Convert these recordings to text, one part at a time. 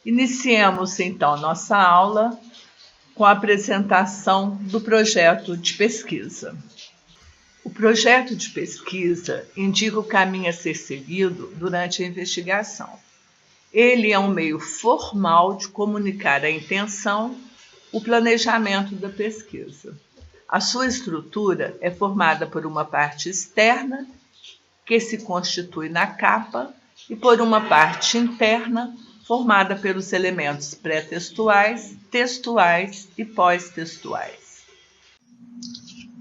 Iniciemos então nossa aula com a apresentação do projeto de pesquisa. O projeto de pesquisa indica o caminho a ser seguido durante a investigação. Ele é um meio formal de comunicar a intenção, o planejamento da pesquisa. A sua estrutura é formada por uma parte externa, que se constitui na capa, e por uma parte interna, formada pelos elementos pré-textuais, textuais e pós-textuais.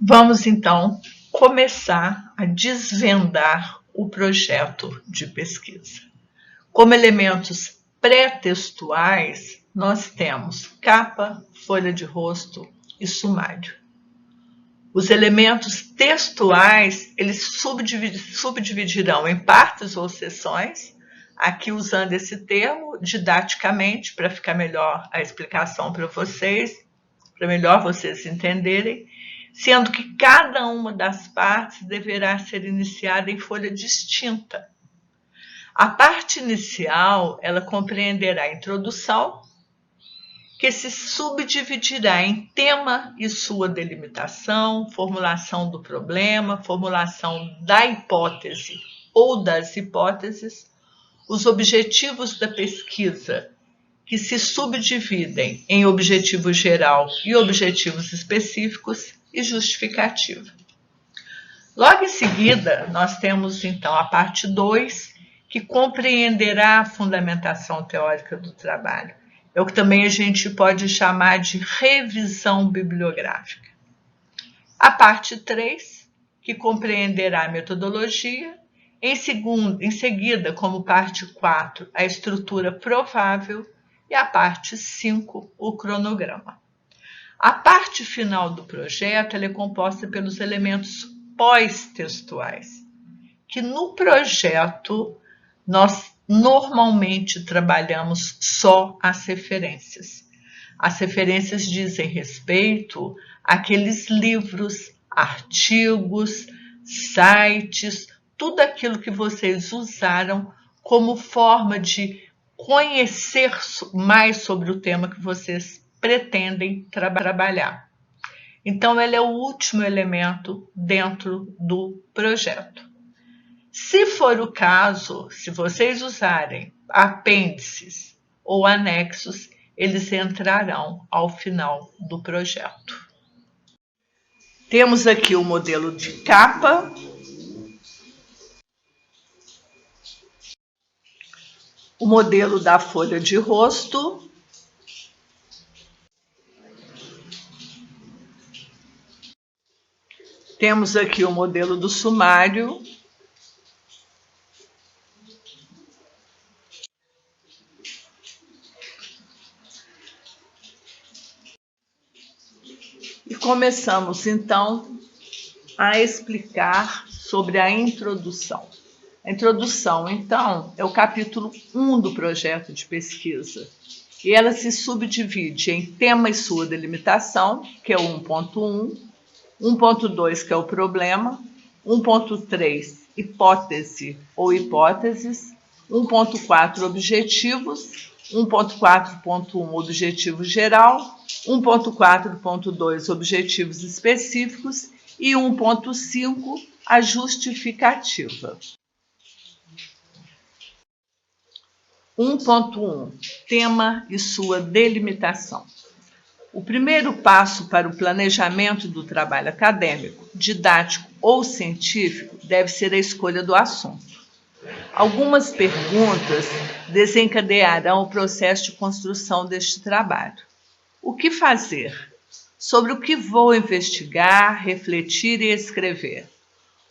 Vamos, então, começar a desvendar o projeto de pesquisa. Como elementos pré-textuais, nós temos capa, folha de rosto e sumário. Os elementos textuais, eles subdividirão em partes ou seções, aqui usando esse termo didaticamente, para ficar melhor a explicação para vocês, para melhor vocês entenderem, sendo que cada uma das partes deverá ser iniciada em folha distinta. A parte inicial, ela compreenderá a introdução, que se subdividirá em tema e sua delimitação, formulação do problema, formulação da hipótese ou das hipóteses, os objetivos da pesquisa, que se subdividem em objetivo geral e objetivos específicos, e justificativa. Logo em seguida, nós temos então a parte 2, que compreenderá a fundamentação teórica do trabalho. É o que também a gente pode chamar de revisão bibliográfica. A parte 3, que compreenderá a metodologia. Em seguida, como parte 4, a estrutura provável. E a parte 5, o cronograma. A parte final do projeto ela é composta pelos elementos pós-textuais, que no projeto nós normalmente trabalhamos só as referências. As referências dizem respeito àqueles livros, artigos, sites, tudo aquilo que vocês usaram como forma de conhecer mais sobre o tema que vocês pretendem trabalhar. Então, ele é o último elemento dentro do projeto. Se for o caso, se vocês usarem apêndices ou anexos, eles entrarão ao final do projeto. Temos aqui o modelo de capa, o modelo da folha de rosto, temos aqui o modelo do sumário, e começamos então a explicar sobre a introdução. A introdução, então, é o capítulo 1 do projeto de pesquisa, e ela se subdivide em tema e sua delimitação, que é o 1.1, 1.2, que é o problema, 1.3, hipótese ou hipóteses, 1.4, objetivos, 1.4.1, objetivo geral, 1.4.2, objetivos específicos e 1.5, a justificativa. 1.1, tema e sua delimitação. O primeiro passo para o planejamento do trabalho acadêmico, didático ou científico deve ser a escolha do assunto. Algumas perguntas desencadearão o processo de construção deste trabalho. O que fazer? Sobre o que vou investigar, refletir e escrever?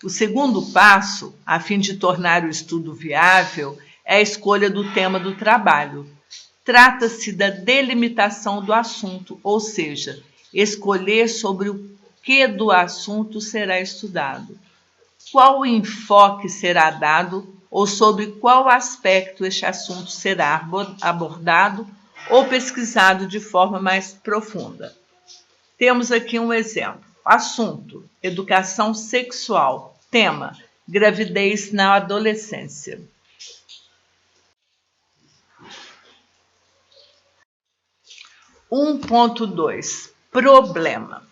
O segundo passo, a fim de tornar o estudo viável, é a escolha do tema do trabalho. Trata-se da delimitação do assunto, ou seja, escolher sobre o que do assunto será estudado, qual o enfoque será dado ou sobre qual aspecto este assunto será abordado ou pesquisado de forma mais profunda. Temos aqui um exemplo. Assunto: educação sexual. Tema: Gravidez na adolescência. 1.2 Problema.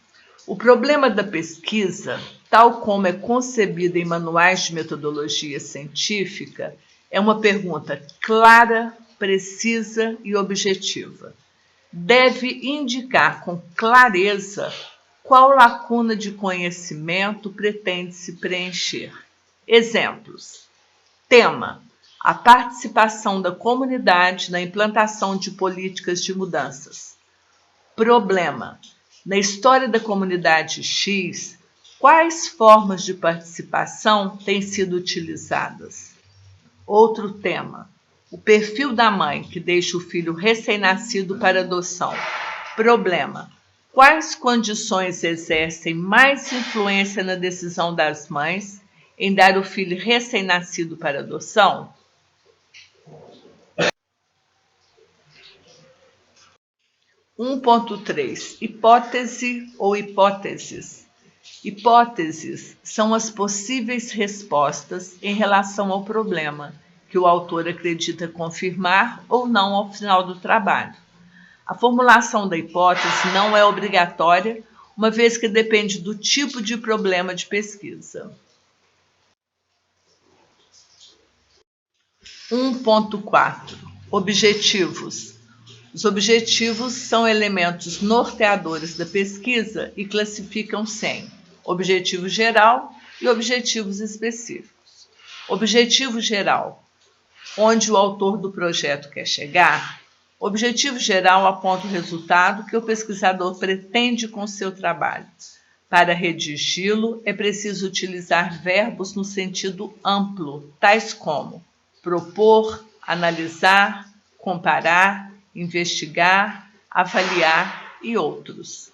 O problema da pesquisa, tal como é concebida em manuais de metodologia científica, é uma pergunta clara, precisa e objetiva. Deve indicar com clareza qual lacuna de conhecimento pretende-se preencher. Exemplos. Tema: a participação da comunidade na implantação de políticas de mudanças. Problema: na história da comunidade X, quais formas de participação têm sido utilizadas? Outro tema: o perfil da mãe que deixa o filho recém-nascido para adoção. Problema: quais condições exercem mais influência na decisão das mães em dar o filho recém-nascido para adoção? 1.3 Hipótese ou hipóteses. Hipóteses são as possíveis respostas em relação ao problema, que o autor acredita confirmar ou não ao final do trabalho. A formulação da hipótese não é obrigatória, uma vez que depende do tipo de problema de pesquisa. 1.4 Objetivos. Os objetivos são elementos norteadores da pesquisa e classificam-se em objetivo geral e objetivos específicos. Objetivo geral, onde o autor do projeto quer chegar. Objetivo geral aponta o resultado que o pesquisador pretende com seu trabalho. Para redigi-lo, é preciso utilizar verbos no sentido amplo, tais como propor, analisar, comparar, investigar, avaliar e outros.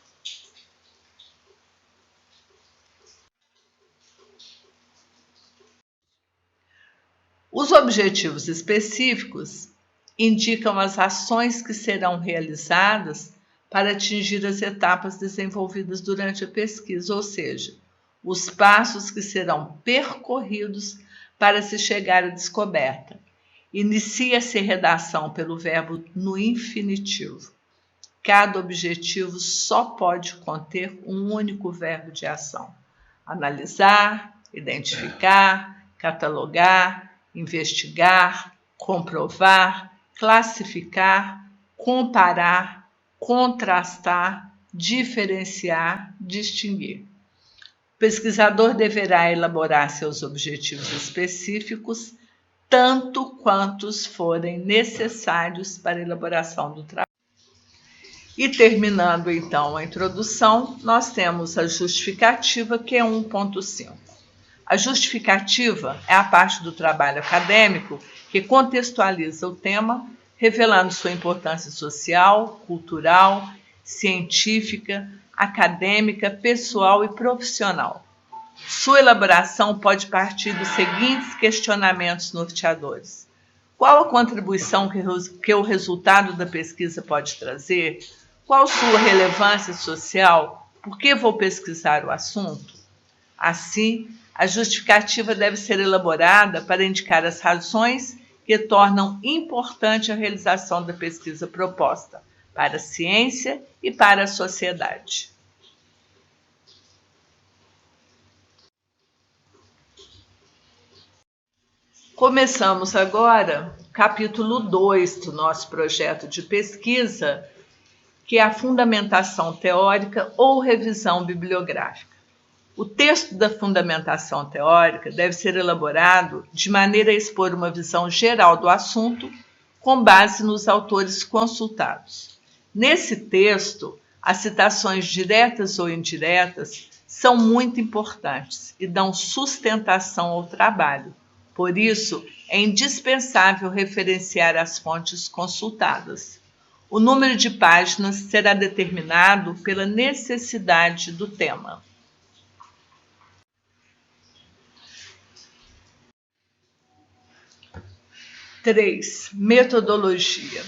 Os objetivos específicos indicam as ações que serão realizadas para atingir as etapas desenvolvidas durante a pesquisa, ou seja, os passos que serão percorridos para se chegar à descoberta. Inicia-se a redação pelo verbo no infinitivo. Cada objetivo só pode conter um único verbo de ação: analisar, identificar, catalogar, investigar, comprovar, classificar, comparar, contrastar, diferenciar, distinguir. O pesquisador deverá elaborar seus objetivos específicos tanto quantos forem necessários para a elaboração do trabalho. E terminando então a introdução, nós temos a justificativa, que é 1.5. A justificativa é a parte do trabalho acadêmico que contextualiza o tema, revelando sua importância social, cultural, científica, acadêmica, pessoal e profissional. Sua elaboração pode partir dos seguintes questionamentos norteadores: qual a contribuição que o resultado da pesquisa pode trazer? Qual sua relevância social? Por que vou pesquisar o assunto? Assim, a justificativa deve ser elaborada para indicar as razões que tornam importante a realização da pesquisa proposta para a ciência e para a sociedade. Começamos agora o capítulo 2 do nosso projeto de pesquisa, que é a fundamentação teórica ou revisão bibliográfica. O texto da fundamentação teórica deve ser elaborado de maneira a expor uma visão geral do assunto com base nos autores consultados. Nesse texto, as citações diretas ou indiretas são muito importantes e dão sustentação ao trabalho. Por isso, é indispensável referenciar as fontes consultadas. O número de páginas será determinado pela necessidade do tema. 3. Metodologia.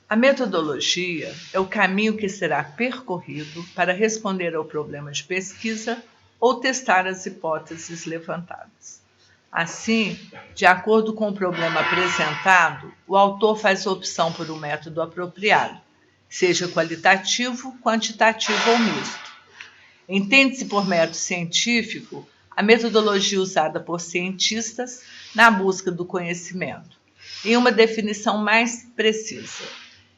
A metodologia é o caminho que será percorrido para responder ao problema de pesquisa ou testar as hipóteses levantadas. Assim, de acordo com o problema apresentado, o autor faz a opção por um método apropriado, seja qualitativo, quantitativo ou misto. Entende-se por método científico a metodologia usada por cientistas na busca do conhecimento. Em uma definição mais precisa,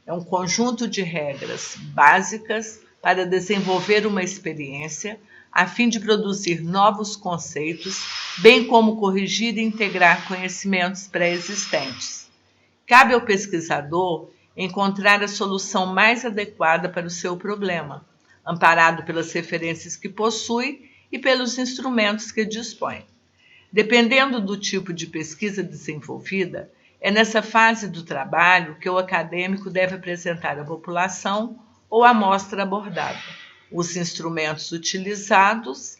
é um conjunto de regras básicas para desenvolver uma experiência a fim de produzir novos conceitos, bem como corrigir e integrar conhecimentos pré-existentes. Cabe ao pesquisador encontrar a solução mais adequada para o seu problema, amparado pelas referências que possui e pelos instrumentos que dispõe. Dependendo do tipo de pesquisa desenvolvida, é nessa fase do trabalho que o acadêmico deve apresentar à população ou à amostra abordada os instrumentos utilizados,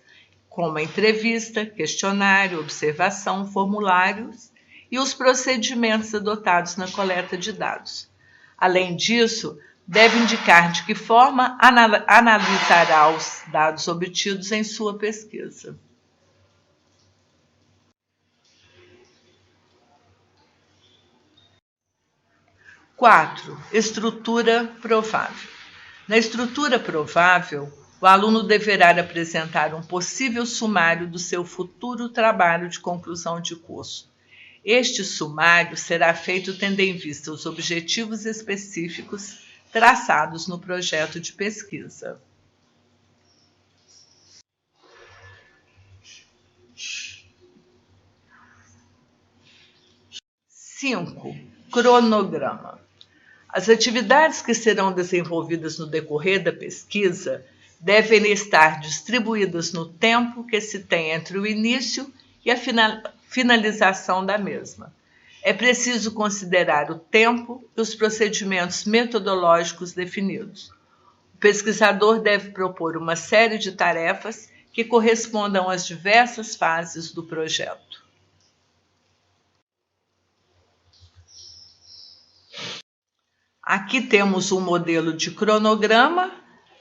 como a entrevista, questionário, observação, formulários e os procedimentos adotados na coleta de dados. Além disso, deve indicar de que forma analisará os dados obtidos em sua pesquisa. Quatro, estrutura provável. Na estrutura provável, o aluno deverá apresentar um possível sumário do seu futuro trabalho de conclusão de curso. Este sumário será feito tendo em vista os objetivos específicos traçados no projeto de pesquisa. 5. Cronograma. As atividades que serão desenvolvidas no decorrer da pesquisa devem estar distribuídas no tempo que se tem entre o início e a finalização da mesma. É preciso considerar o tempo e os procedimentos metodológicos definidos. O pesquisador deve propor uma série de tarefas que correspondam às diversas fases do projeto. Aqui temos um modelo de cronograma,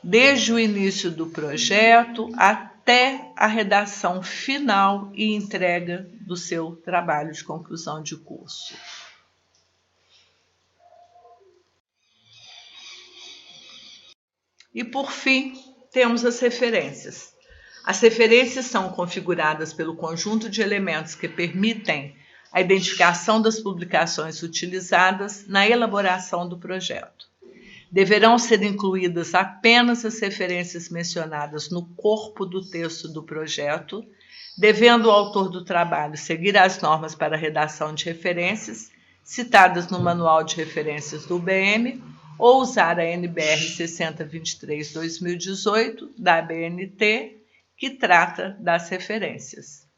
desde o início do projeto até a redação final e entrega do seu trabalho de conclusão de curso. E, por fim, temos as referências. As referências são configuradas pelo conjunto de elementos que permitem a identificação das publicações utilizadas na elaboração do projeto. Deverão ser incluídas apenas as referências mencionadas no corpo do texto do projeto, devendo o autor do trabalho seguir as normas para a redação de referências citadas no Manual de Referências do UBM ou usar a NBR 6023/2018 da ABNT, que trata das referências.